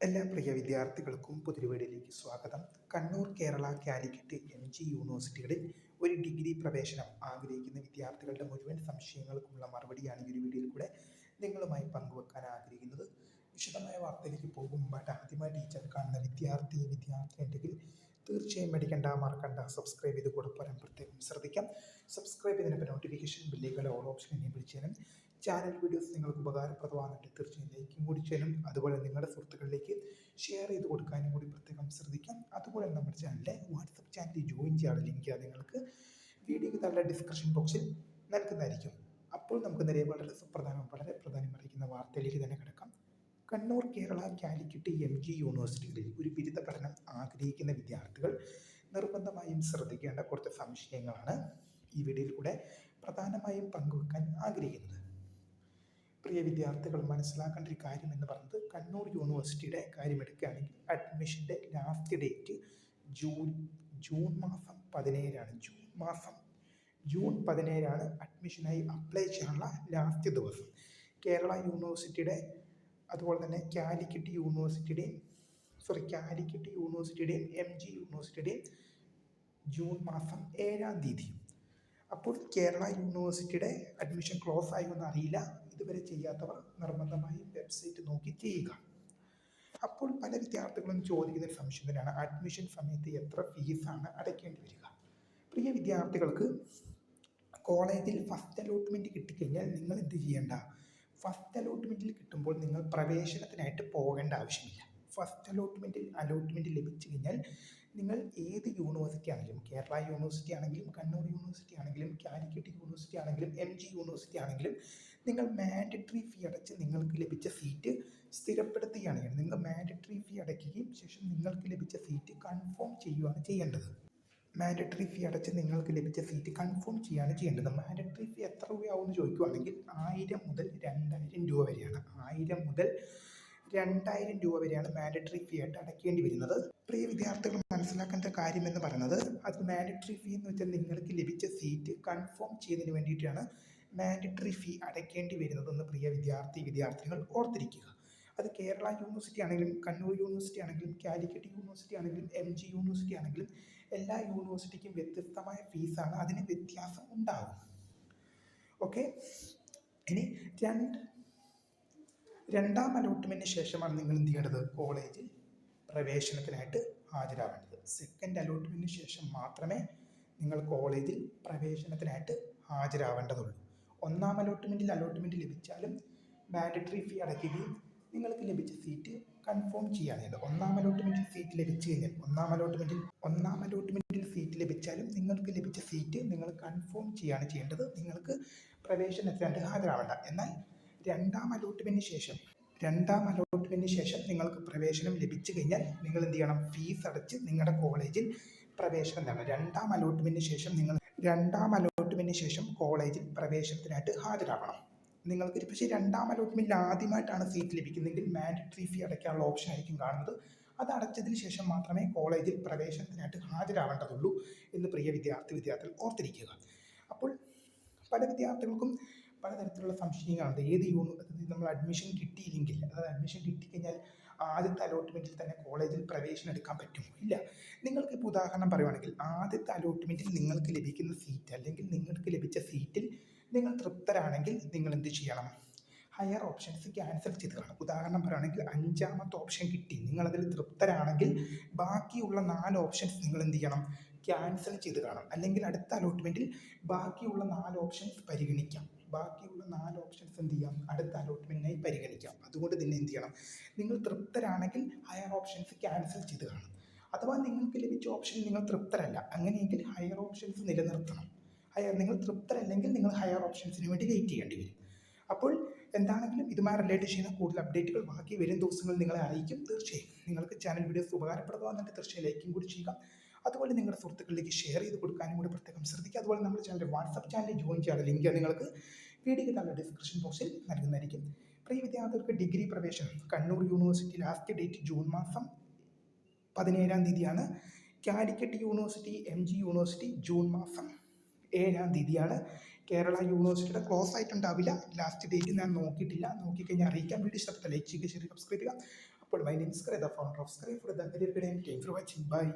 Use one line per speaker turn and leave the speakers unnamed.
എല്ലാ പ്രിയ വിദ്യാർത്ഥികൾക്കും പുതിയൊരു വീഡിയോയിലേക്ക് സ്വാഗതം. കണ്ണൂർ, കേരള, കാലിക്കറ്റ്, MG യൂണിവേഴ്സിറ്റികളിൽ ഒരു ഡിഗ്രി പ്രവേശനം ആഗ്രഹിക്കുന്ന വിദ്യാർത്ഥികളുടെ മുഴുവൻ സംശയങ്ങൾക്കുള്ള മറുപടിയാണ് ഈ ഒരു വീഡിയോയിൽ കൂടെ നിങ്ങളുമായി പങ്കുവെക്കാൻ ആഗ്രഹിക്കുന്നത്. വിശദമായ വാർത്തയിലേക്ക് പോകും മുമ്പായിട്ട് ആദ്യമായി ടീച്ചർ കാണുന്ന വിദ്യാർത്ഥി ഉണ്ടെങ്കിൽ തീർച്ചയായും മറക്കണ്ട സബ്സ്ക്രൈബ് ചെയ്ത് കൂടെ പോരാൻ പ്രത്യേകം ശ്രദ്ധിക്കാം. സബ്സ്ക്രൈബ് ചെയ്തതിനൊപ്പം നോട്ടിഫിക്കേഷൻ ബില്ലുകളെ ഓൾ ഓപ്ഷൻ എനേബിൾ ചെയ്യാനും ചാനൽ വീഡിയോസ് നിങ്ങൾക്ക് ഉപകാരപ്രദമാകുന്നുണ്ട് തീർച്ചയായും ലൈക്കും കൂടി ചെയ്യാനും അതുപോലെ നിങ്ങളുടെ സുഹൃത്തുക്കളിലേക്ക് ഷെയർ ചെയ്ത് കൊടുക്കാനും കൂടി പ്രത്യേകം ശ്രദ്ധിക്കാം. അതുപോലെ നമ്മുടെ ചാനലിലെ വാട്സപ്പ് ചാനലിൽ ജോയിൻ ചെയ്യാനുള്ള ലിങ്ക് നിങ്ങൾക്ക് വീഡിയോയ്ക്ക് താഴെ ഡിസ്ക്രിപ്ഷൻ ബോക്സിൽ നൽകുന്നതായിരിക്കും. അപ്പോൾ നമുക്ക് നിലവിൽ വളരെ പ്രധാനം അറിയിക്കുന്ന വാർത്തയിലേക്ക് തന്നെ കിടക്കാം. കണ്ണൂർ, കേരള, കാലിക്കറ്റ്, MG യൂണിവേഴ്സിറ്റികളിൽ ഒരു ബിരുദ പഠനം ആഗ്രഹിക്കുന്ന വിദ്യാർത്ഥികൾ നിർബന്ധമായും ശ്രദ്ധിക്കേണ്ട കുറച്ച് സംശയങ്ങളാണ് ഈ വീഡിയോയിൽ കൂടെ പ്രധാനമായും പങ്കുവെക്കാൻ ആഗ്രഹിക്കുന്നത്. പ്രിയ വിദ്യാർത്ഥികൾ മനസ്സിലാക്കേണ്ട ഒരു കാര്യം എന്ന് പറയുന്നത്, കണ്ണൂർ യൂണിവേഴ്സിറ്റിയുടെ കാര്യം എടുക്കുകയാണെങ്കിൽ അഡ്മിഷൻ്റെ ലാസ്റ്റ് ഡേറ്റ് ജൂൺ മാസം 17ആണ്. ജൂൺ 17ആണ് അഡ്മിഷനായി അപ്ലൈ ചെയ്യാനുള്ള ലാസ്റ്റ് ദിവസം. കേരള യൂണിവേഴ്സിറ്റിയുടെ അതുപോലെ തന്നെ കാലിക്കറ്റ് യൂണിവേഴ്സിറ്റിയുടെയും MG യൂണിവേഴ്സിറ്റിയുടെയും ജൂൺ മാസം 7-ാം തീയതി. അപ്പോൾ കേരള യൂണിവേഴ്സിറ്റിയുടെ അഡ്മിഷൻ ക്ലോസ് ആയി എന്ന് അറിയില്ല. ഇതുവരെ ചെയ്യാത്തവർ നിർബന്ധമായും വെബ്സൈറ്റ് നോക്കി ചെയ്യുക. അപ്പോൾ പല വിദ്യാർത്ഥികളും ചോദിക്കുന്ന ഒരു സംശയം തന്നെയാണ്, അഡ്മിഷൻ സമയത്ത് എത്ര ഫീസാണ് അടയ്ക്കേണ്ടി വരിക? പ്രിയ വിദ്യാർത്ഥികൾക്ക് കോളേജിൽ ഫസ്റ്റ് അലോട്ട്മെൻറ്റ് കിട്ടിക്കഴിഞ്ഞാൽ നിങ്ങൾ എന്ത് ചെയ്യേണ്ട? ഫസ്റ്റ് അലോട്ട്മെൻറ്റിൽ കിട്ടുമ്പോൾ നിങ്ങൾ പ്രവേശനത്തിനായിട്ട് പോകേണ്ട ആവശ്യമില്ല. ഫസ്റ്റ് അലോട്ട്മെൻറ്റ് ലഭിച്ചു കഴിഞ്ഞാൽ നിങ്ങൾ ഏത് യൂണിവേഴ്സിറ്റി ആണെങ്കിലും, കേരള യൂണിവേഴ്സിറ്റി ആണെങ്കിലും, കണ്ണൂർ യൂണിവേഴ്സിറ്റി ആണെങ്കിലും, കാലിക്കറ്റ് യൂണിവേഴ്സിറ്റി ആണെങ്കിലും, MG യൂണിവേഴ്സിറ്റി ആണെങ്കിലും, നിങ്ങൾ മാൻഡറ്ററി ഫീ അടച്ച് നിങ്ങൾക്ക് ലഭിച്ച സീറ്റ് സ്ഥിരപ്പെടുത്തുകയാണ് ചെയ്യുന്നത്. നിങ്ങൾ മാൻഡറ്ററി ഫീ അടയ്ക്കുകയും ശേഷം നിങ്ങൾക്ക് ലഭിച്ച സീറ്റ് കൺഫേം ചെയ്യുകയാണ് ചെയ്യേണ്ടത്. മാൻഡറ്ററി ഫീ അടച്ച് നിങ്ങൾക്ക് ലഭിച്ച സീറ്റ് കൺഫേം ചെയ്യുകയാണ് ചെയ്യേണ്ടത്. മാൻഡറ്ററി ഫീ എത്ര രൂപയാവുമെന്ന് ചോദിക്കുകയാണെങ്കിൽ 1000 മുതൽ 2000 രൂപ വരെയാണ്. 1000 മുതൽ 2000 രൂപ വരെയാണ് മാൻഡറ്ററി ഫീ ആയിട്ട് അടയ്ക്കേണ്ടി വരുന്നത്. പ്രിയ വിദ്യാർത്ഥികൾ മനസ്സിലാക്കേണ്ട കാര്യം എന്ന് പറയുന്നത്, അത് മാൻഡറ്ററി ഫീ എന്ന് വെച്ചാൽ നിങ്ങൾക്ക് ലഭിച്ച സീറ്റ് കൺഫേം ചെയ്യുന്നതിന് വേണ്ടിയിട്ടാണ് മാൻഡറ്ററി ഫീ അടയ്ക്കേണ്ടി വരുന്നതെന്ന് പ്രിയ വിദ്യാർത്ഥികൾ ഓർത്തിരിക്കുക. അത് കേരള യൂണിവേഴ്സിറ്റി ആണെങ്കിലും, കണ്ണൂർ യൂണിവേഴ്സിറ്റി ആണെങ്കിലും, കാലിക്കറ്റ് യൂണിവേഴ്സിറ്റി ആണെങ്കിലും, MG യൂണിവേഴ്സിറ്റി ആണെങ്കിലും, എല്ലാ യൂണിവേഴ്സിറ്റിക്കും വ്യത്യസ്തമായ ഫീസാണ്. അതിന് വ്യത്യാസം ഉണ്ടാകും. ഓക്കെ, ഇനി രണ്ടാം അലോട്ട്മെൻറ്റിന് ശേഷമാണ് നിങ്ങൾ എന്ത് ചെയ്യേണ്ടത്? കോളേജിൽ പ്രവേശനത്തിനായിട്ട് ഹാജരാവേണ്ടത്. സെക്കൻഡ് അലോട്ട്മെൻറ്റിന് ശേഷം മാത്രമേ നിങ്ങൾ കോളേജിൽ പ്രവേശനത്തിനായിട്ട് ഹാജരാവേണ്ടതുള്ളൂ. ഒന്നാം അലോട്ട്മെൻറ്റ് ലഭിച്ചാലും മാൻഡറ്ററി ഫീ അടയ്ക്കുകയും നിങ്ങൾക്ക് ലഭിച്ച സീറ്റ് കൺഫേം ചെയ്യാണ് ചെയ്യേണ്ടത്. ഒന്നാം അലോട്ട്മെൻറ്റിൽ സീറ്റ് ലഭിച്ചു കഴിഞ്ഞാൽ ഒന്നാം അലോട്ട്മെൻറ്റിൽ സീറ്റ് ലഭിച്ചാലും നിങ്ങൾക്ക് ലഭിച്ച സീറ്റ് നിങ്ങൾ കൺഫേം ചെയ്യാണ് ചെയ്യേണ്ടത്. നിങ്ങൾക്ക് പ്രവേശനത്തിനായിട്ട് ഹാജരാവേണ്ട. എന്നാൽ രണ്ടാം അലോട്ട്മെൻറ്റിന് ശേഷം നിങ്ങൾക്ക് പ്രവേശനം ലഭിച്ചു കഴിഞ്ഞാൽ നിങ്ങൾ എന്ത് ചെയ്യണം? ഫീസ് അടച്ച് നിങ്ങളുടെ കോളേജിൽ പ്രവേശനം നേടണം. രണ്ടാം അലോട്ട്മെൻറ്റിന് ശേഷം കോളേജിൽ പ്രവേശനത്തിനായിട്ട് ഹാജരാകണം. നിങ്ങൾക്ക് പക്ഷേ രണ്ടാം അലോട്ട്മെൻറ്റിൽ ആദ്യമായിട്ടാണ് സീറ്റ് ലഭിക്കുന്നതെങ്കിൽ മാൻഡറ്ററി ഫീ അടയ്ക്കാനുള്ള ഓപ്ഷൻ ആയിരിക്കും കാണുന്നത്. അത് അടച്ചതിന് ശേഷം മാത്രമേ കോളേജിൽ പ്രവേശനത്തിനായിട്ട് ഹാജരാവേണ്ടതുള്ളൂ എന്ന് പ്രിയ വിദ്യാർത്ഥികൾ ഓർത്തിരിക്കുക. അപ്പോൾ പല വിദ്യാർത്ഥികൾക്കും പലതരത്തിലുള്ള സംശയങ്ങളുണ്ട്. നമ്മൾ അഡ്മിഷൻ കിട്ടിയില്ലെങ്കിൽ, അതായത് അഡ്മിഷൻ കിട്ടിക്കഴിഞ്ഞാൽ ആദ്യത്തെ അലോട്ട്മെൻറ്റിൽ തന്നെ കോളേജിൽ പ്രവേശനം എടുക്കാൻ പറ്റുമോ? ഇല്ല. നിങ്ങൾക്കിപ്പോൾ ഉദാഹരണം പറയുവാണെങ്കിൽ, ആദ്യത്തെ അലോട്ട്മെൻറ്റിൽ നിങ്ങൾക്ക് ലഭിക്കുന്ന സീറ്റ് അല്ലെങ്കിൽ നിങ്ങൾക്ക് ലഭിച്ച സീറ്റിൽ നിങ്ങൾ തൃപ്തരാണെങ്കിൽ നിങ്ങൾ എന്ത് ചെയ്യണം? ഹയർ ഓപ്ഷൻസ് ക്യാൻസൽ ചെയ്ത് കാണും. ഉദാഹരണം പറയുകയാണെങ്കിൽ 5ാമത്തെ ഓപ്ഷൻ കിട്ടി, നിങ്ങളതിൽ തൃപ്തരാണെങ്കിൽ ബാക്കിയുള്ള 4 ഓപ്ഷൻസ് നിങ്ങൾ എന്ത് ചെയ്യണം? ക്യാൻസൽ ചെയ്ത് കാണും. അല്ലെങ്കിൽ അടുത്ത അലോട്ട്മെൻറ്റിൽ ബാക്കിയുള്ള 4 ഓപ്ഷൻസ് പരിഗണിക്കാം. എന്ത് ചെയ്യാം? അടുത്ത അലോട്ട്മെൻറ്റിനായി പരിഗണിക്കാം. അതുകൊണ്ട് തന്നെ എന്ത് ചെയ്യണം? നിങ്ങൾ തൃപ്തരാണെങ്കിൽ ഹയർ ഓപ്ഷൻസ് ക്യാൻസൽ ചെയ്ത് കാണും. അഥവാ നിങ്ങൾക്ക് ലഭിച്ച ഓപ്ഷനിൽ നിങ്ങൾ തൃപ്തരല്ല, അങ്ങനെയെങ്കിൽ ഹയർ ഓപ്ഷൻസ് നിലനിർത്തണം. നിങ്ങൾ തൃപ്തരല്ലെങ്കിൽ നിങ്ങൾ ഹയർ ഓപ്ഷൻസിന് വേണ്ടി വെയിറ്റ് ചെയ്യേണ്ടി വരും. അപ്പോൾ എന്താണെങ്കിലും ഇതുമായി റിലേറ്റ് ചെയ്യുന്ന കൂടുതൽ അപ്ഡേറ്റുകൾ ബാക്കി വരും ദിവസങ്ങളിൽ നിങ്ങളെ അറിയിക്കും. തീർച്ചയായും നിങ്ങൾക്ക് ചാനൽ വീഡിയോസ് ഉപകാരപ്രദമാകുന്നുണ്ട് തീർച്ചയായും ലൈക്കും കൂടി ചെയ്യുക. അതുപോലെ നിങ്ങളുടെ സുഹൃത്തുക്കളിലേക്ക് ഷെയർ ചെയ്ത് കൊടുക്കാനും കൂടി പ്രത്യേകം ശ്രദ്ധിക്കുക. അതുപോലെ നമ്മുടെ ചാനലിൽ വാട്സപ്പ് ചാനലിൽ ജോയിൻ ചെയ്യാനുള്ള ലിങ്ക് നിങ്ങൾക്ക് വീഡിയോയ്ക്ക് താഴെ ഡിസ്ക്രിപ്ഷൻ ബോക്സിൽ നൽകുന്നതായിരിക്കും. പ്രിയ വിദ്യാർത്ഥികൾക്ക് ഡിഗ്രി പ്രവേശനം Kannur university last date June മാസം 17-ാം തീയതിയാണ്. Calicut university, MG university June മാസം 7-ാം തീയതിയാണ്. കേരള യൂണിവേഴ്സിറ്റിയുടെ ക്ലോസ് ആയിട്ടുണ്ടാവില്ല. ലാസ്റ്റ് ഡേറ്റ് ഞാൻ നോക്കിയിട്ടില്ല. നോക്കിക്കഴിഞ്ഞാൽ അറിയിക്കാം. വീഡിയോ ഇഷ്ടപ്പെട്ട ലൈക്ക് ചെയ്യുക, സബ്സ്ക്രൈബ് ചെയ്യുക. അപ്പോൾ my name is Skray, the founder of Skray for the Career Academy. Thanks for watching. Bye.